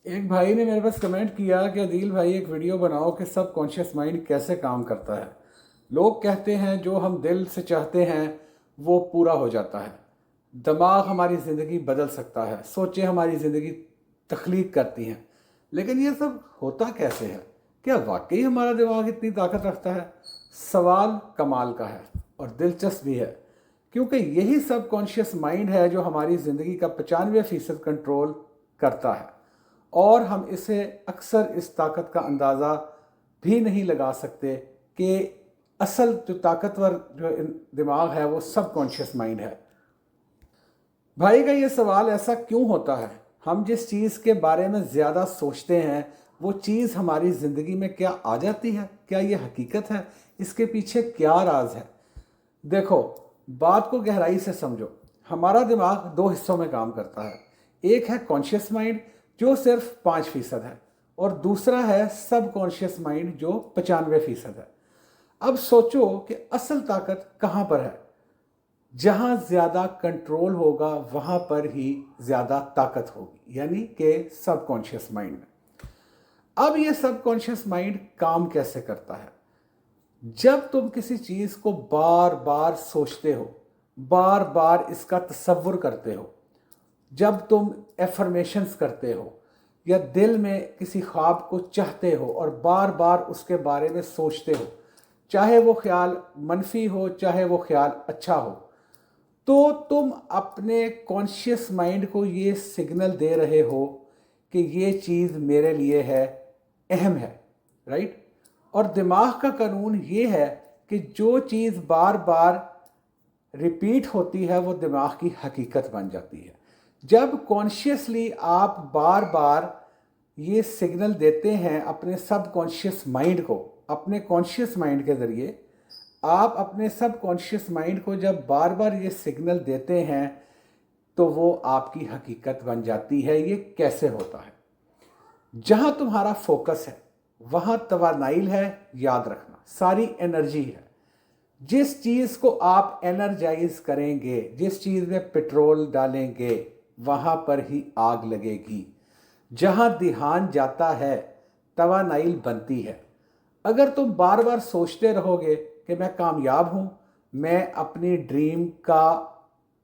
एक भाई ने मेरे पास कमेंट किया कि अदील भाई एक वीडियो बनाओ कि सब कॉन्शियस माइंड कैसे काम करता है। लोग कहते हैं जो हम दिल से चाहते हैं वो पूरा हो जाता है। दिमाग हमारी ज़िंदगी बदल सकता है, सोचें हमारी ज़िंदगी तख्लीक करती हैं। लेकिन ये सब होता कैसे है? क्या वाकई हमारा दिमाग इतनी ताकत रखता है? सवाल कमाल का है और दिलचस्प भी है, क्योंकि यही सब कॉन्शियस माइंड है जो हमारी ज़िंदगी का 95% कंट्रोल करता है। और हम इसे अक्सर इस ताकत का अंदाज़ा भी नहीं लगा सकते कि असल जो ताकतवर जो दिमाग है वो सब कॉन्शियस माइंड है। भाई का ये सवाल ऐसा क्यों होता है? हम जिस चीज़ के बारे में ज़्यादा सोचते हैं वो चीज़ हमारी ज़िंदगी में क्या आ जाती है? क्या ये हकीकत है? इसके पीछे क्या राज है? देखो, बात को गहराई से समझो। हमारा दिमाग दो हिस्सों में काम करता है। एक है कॉन्शियस माइंड जो सिर्फ 5% है, और दूसरा है सब कॉन्शियस माइंड जो 95% है। अब सोचो कि असल ताकत कहाँ पर है। जहाँ ज़्यादा कंट्रोल होगा वहाँ पर ही ज़्यादा ताकत होगी, यानी कि सब कॉन्शियस माइंड में। अब ये सब कॉन्शियस माइंड काम कैसे करता है? जब तुम किसी चीज़ को बार बार सोचते हो, बार बार इसका तसव्वुर करते हो, जब तुम एफर्मेशंस करते हो या दिल में किसी ख्वाब को चाहते हो और बार बार उसके बारे में सोचते हो, चाहे वो ख्याल मनफी हो चाहे वो ख्याल अच्छा हो, तो तुम अपने कॉन्शियस माइंड को ये सिग्नल दे रहे हो कि ये चीज़ मेरे लिए है, अहम है, राइट। और दिमाग का कानून ये है कि जो चीज़ बार बार रिपीट होती है वो दिमाग की हकीकत बन जाती है। जब कॉन्शियसली आप बार बार ये सिग्नल देते हैं अपने सब कॉन्शियस माइंड को, अपने कॉन्शियस माइंड के ज़रिए आप अपने सब कॉन्शियस माइंड को जब बार बार ये सिग्नल देते हैं तो वो आपकी हकीकत बन जाती है। ये कैसे होता है? जहाँ तुम्हारा फोकस है वहाँ तवानाइल है, याद रखना, सारी एनर्जी है। जिस चीज़ को आप एनर्जाइज करेंगे, जिस चीज़ में पेट्रोल डालेंगे, वहाँ पर ही आग लगेगी। जहाँ ध्यान जाता है तवानाइल बनती है। अगर तुम बार बार सोचते रहोगे कि मैं कामयाब हूँ, मैं अपनी ड्रीम का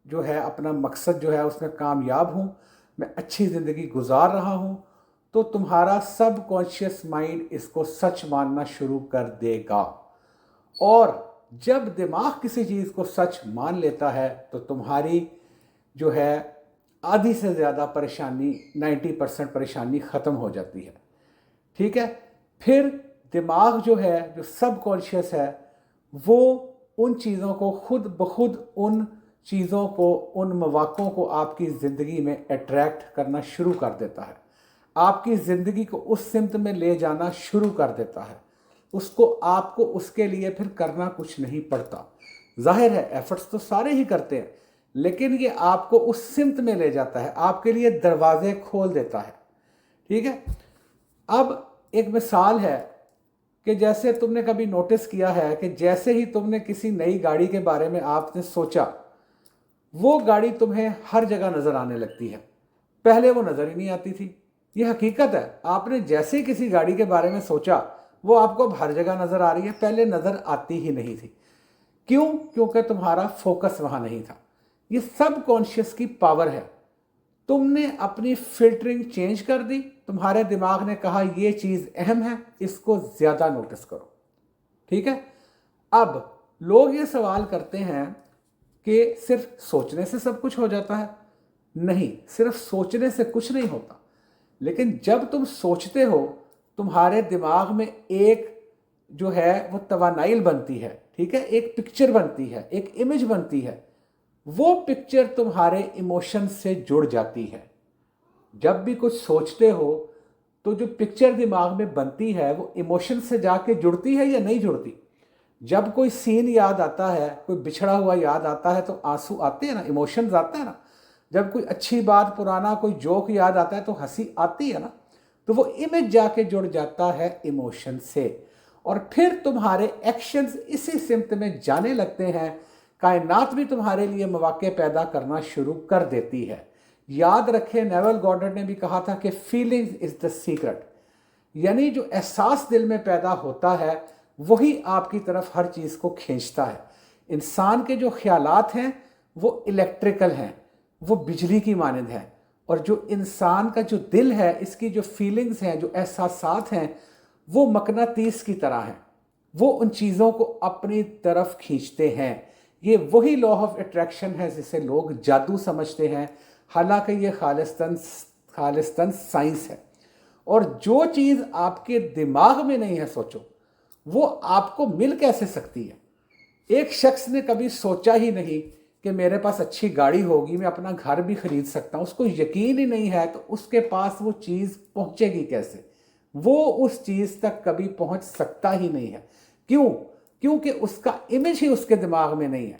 जो है, अपना मकसद जो है उसमें कामयाब हूँ, मैं अच्छी ज़िंदगी गुजार रहा हूँ, तो तुम्हारा सब कॉन्शियस माइंड इसको सच मानना शुरू कर देगा। और जब दिमाग किसी चीज़ को सच मान लेता है तो तुम्हारी जो है आधी से ज़्यादा परेशानी, 90% परेशानी ख़त्म हो जाती है। ठीक है। फिर दिमाग जो है, जो सब कॉन्शियस है, वो उन चीज़ों को खुद ब खुद, उन चीज़ों को, उन मौक़ों को आपकी ज़िंदगी में अट्रैक्ट करना शुरू कर देता है। आपकी ज़िंदगी को उस सिमत में ले जाना शुरू कर देता है। उसको, आपको उसके लिए फिर करना कुछ नहीं पड़ता। जाहिर है एफर्ट्स तो सारे ही करते हैं, लेकिन ये आपको उस सिमत में ले जाता है, आपके लिए दरवाजे खोल देता है। ठीक है। अब एक मिसाल है कि जैसे तुमने कभी नोटिस किया है कि जैसे ही तुमने किसी नई गाड़ी के बारे में आपने सोचा, वो गाड़ी तुम्हें हर जगह नज़र आने लगती है। पहले वो नज़र ही नहीं आती थी। ये हकीकत है। आपने जैसे ही किसी गाड़ी के बारे में सोचा वो आपको अब हर जगह नज़र आ रही है, पहले नज़र आती ही नहीं थी। क्यों? क्योंकि तुम्हारा फोकस वहाँ नहीं था। ये सब कॉन्शियस की पावर है। तुमने अपनी फिल्टरिंग चेंज कर दी, तुम्हारे दिमाग ने कहा ये चीज़ अहम है, इसको ज़्यादा नोटिस करो। ठीक है। अब लोग ये सवाल करते हैं कि सिर्फ सोचने से सब कुछ हो जाता है। नहीं, सिर्फ सोचने से कुछ नहीं होता। लेकिन जब तुम सोचते हो तुम्हारे दिमाग में एक जो है वो तवानाइल बनती है। ठीक है। एक पिक्चर बनती है, एक इमेज बनती है। वो पिक्चर तुम्हारे इमोशन से जुड़ जाती है। जब भी कुछ सोचते हो तो जो पिक्चर दिमाग में बनती है वो इमोशन से जाके जुड़ती है या नहीं जुड़ती? जब कोई सीन याद आता है, कोई बिछड़ा हुआ याद आता है तो आंसू आते हैं ना, इमोशंस आते हैं ना। जब कोई अच्छी बात, पुराना कोई जोक याद आता है तो हंसी आती है ना। तो वो इमेज जाके जुड़ जाता है इमोशन से, और फिर तुम्हारे एक्शंस इसी सिमत में जाने लगते हैं। कायनात भी तुम्हारे लिए मौके पैदा करना शुरू कर देती है। याद रखें, नेवल गॉडर्ड ने भी कहा था कि फीलिंग्स इज द सीक्रेट, यानी जो एहसास दिल में पैदा होता है वही आपकी तरफ हर चीज़ को खींचता है। इंसान के जो ख्यालात हैं वो इलेक्ट्रिकल हैं, वो बिजली की मानंद हैं, और जो इंसान का जो दिल है, इसकी जो फीलिंग्स हैं, जो एहसासात हैं, वो मकनातीस की तरह हैं, वो उन चीज़ों को अपनी तरफ खींचते हैं। ये वही लॉ ऑफ अट्रैक्शन है जिसे लोग जादू समझते हैं, हालांकि ये खालिस्तन साइंस है। और जो चीज़ आपके दिमाग में नहीं है सोचो, वो आपको मिल कैसे सकती है। एक शख्स ने कभी सोचा ही नहीं कि मेरे पास अच्छी गाड़ी होगी, मैं अपना घर भी खरीद सकता हूँ, उसको यकीन ही नहीं है, तो उसके पास वो चीज़ पहुँचेगी कैसे? वो उस चीज़ तक कभी पहुँच सकता ही नहीं है। क्यों? क्योंकि उसका इमेज ही उसके दिमाग में नहीं है।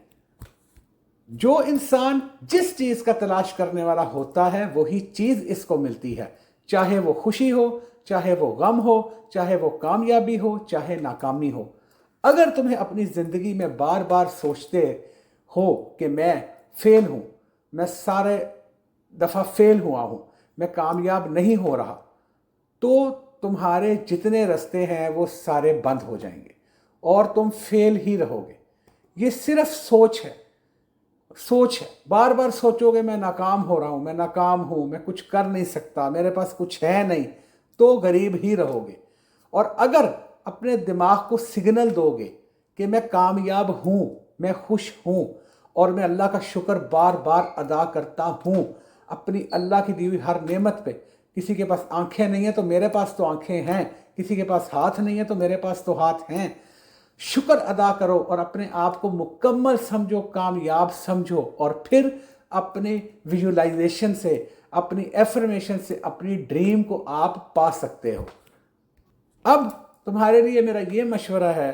जो इंसान जिस चीज़ का तलाश करने वाला होता है वही चीज़ इसको मिलती है, चाहे वो खुशी हो, चाहे वो गम हो, चाहे वो कामयाबी हो, चाहे नाकामी हो। अगर तुम्हें अपनी ज़िंदगी में बार बार सोचते हो कि मैं फेल हूँ, मैं सारे दफ़ा फेल हुआ हूँ, मैं कामयाब नहीं हो रहा, तो तुम्हारे जितने रास्ते हैं वो सारे बंद हो जाएंगे और तुम फेल ही रहोगे। ये सिर्फ सोच है, सोच है। बार बार सोचोगे मैं नाकाम हो रहा हूँ, मैं नाकाम हूँ, मैं कुछ कर नहीं सकता, मेरे पास कुछ है नहीं, तो गरीब ही रहोगे। और अगर अपने दिमाग को सिग्नल दोगे कि मैं कामयाब हूँ, मैं खुश हूँ और मैं अल्लाह का शुक्र बार बार अदा करता हूँ अपनी अल्लाह की दी हुई हर नेमत पे। किसी के पास आंखें नहीं है तो मेरे पास तो आंखें हैं, किसी के पास हाथ नहीं है तो मेरे पास तो हाथ हैं। शुक्र अदा करो और अपने आप को मुकम्मल समझो, कामयाब समझो, और फिर अपने विजुअलाइजेशन से, अपनी एफर्मेशन से अपनी ड्रीम को आप पा सकते हो। अब तुम्हारे लिए मेरा ये मशवरा है,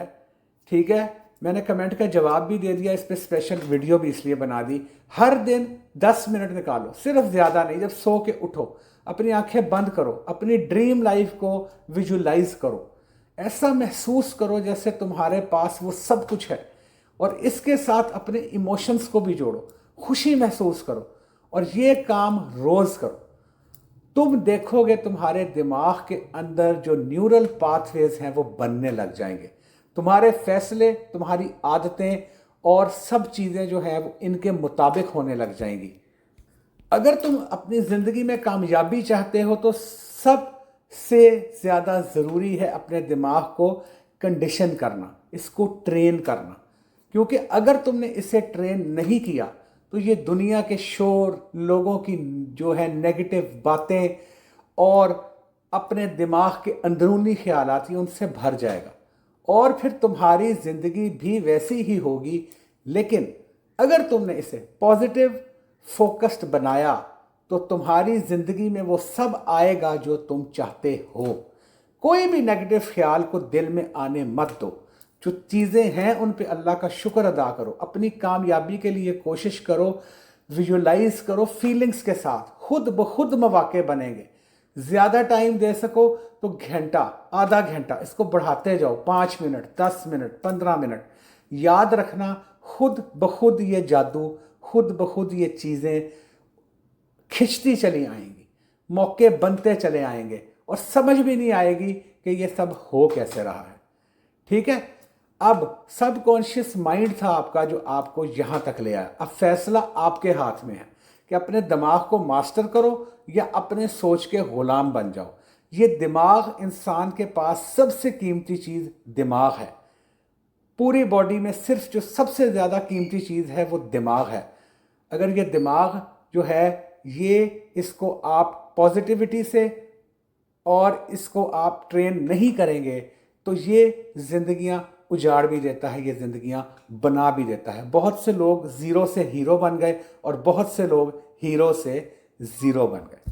ठीक है, मैंने कमेंट का जवाब भी दे दिया, इस पर स्पेशल वीडियो भी इसलिए बना दी। हर दिन 10 मिनट निकालो, सिर्फ ज़्यादा नहीं, जब सो के उठो अपनी आंखें बंद करो, अपनी ड्रीम लाइफ को विजुलाइज करो, ऐसा महसूस करो जैसे तुम्हारे पास वो सब कुछ है, और इसके साथ अपने इमोशंस को भी जोड़ो, खुशी महसूस करो, और ये काम रोज़ करो। तुम देखोगे तुम्हारे दिमाग के अंदर जो न्यूरल पाथवेज हैं वो बनने लग जाएंगे। तुम्हारे फैसले, तुम्हारी आदतें और सब चीज़ें जो हैं वो इनके मुताबिक होने लग जाएंगी। अगर तुम अपनी ज़िंदगी में कामयाबी चाहते हो तो सबसे ज़्यादा ज़रूरी है अपने दिमाग को कंडीशन करना, इसको ट्रेन करना। क्योंकि अगर तुमने इसे ट्रेन नहीं किया तो ये दुनिया के शोर, लोगों की जो है नेगेटिव बातें और अपने दिमाग के अंदरूनी ख्यालात ही उनसे भर जाएगा, और फिर तुम्हारी ज़िंदगी भी वैसी ही होगी। लेकिन अगर तुमने इसे पॉजिटिव फोकस्ड बनाया तो तुम्हारी ज़िंदगी में वो सब आएगा जो तुम चाहते हो। कोई भी नेगेटिव ख्याल को दिल में आने मत दो। जो चीज़ें हैं उन पे अल्लाह का शुक्र अदा करो, अपनी कामयाबी के लिए कोशिश करो, विजुलाइज करो फीलिंग्स के साथ, खुद ब खुद मौके बनेंगे। ज़्यादा टाइम दे सको तो घंटा, आधा घंटा, इसको बढ़ाते जाओ, 5 मिनट, 10 मिनट, 15 मिनट। याद रखना, खुद ब खुद ये जादू, खुद ब खुद ये चीज़ें खिंचती चली आएंगी, मौके बनते चले आएंगे, और समझ भी नहीं आएगी कि ये सब हो कैसे रहा है। ठीक है, अब सबकॉन्शियस माइंड था आपका जो आपको यहाँ तक ले आया। अब फैसला आपके हाथ में है कि अपने दिमाग को मास्टर करो या अपने सोच के गुलाम बन जाओ। ये दिमाग, इंसान के पास सबसे कीमती चीज़ दिमाग है। पूरी बॉडी में सिर्फ जो सबसे ज़्यादा कीमती चीज़ है वो दिमाग है। अगर ये दिमाग जो है इसको आप पॉजिटिविटी से और इसको आप ट्रेन नहीं करेंगे तो ये ज़िंदगियां उजाड़ भी देता है, ये ज़िंदगियां बना भी देता है। बहुत से लोग ज़ीरो से हीरो बन गए और बहुत से लोग हीरो से ज़ीरो बन गए।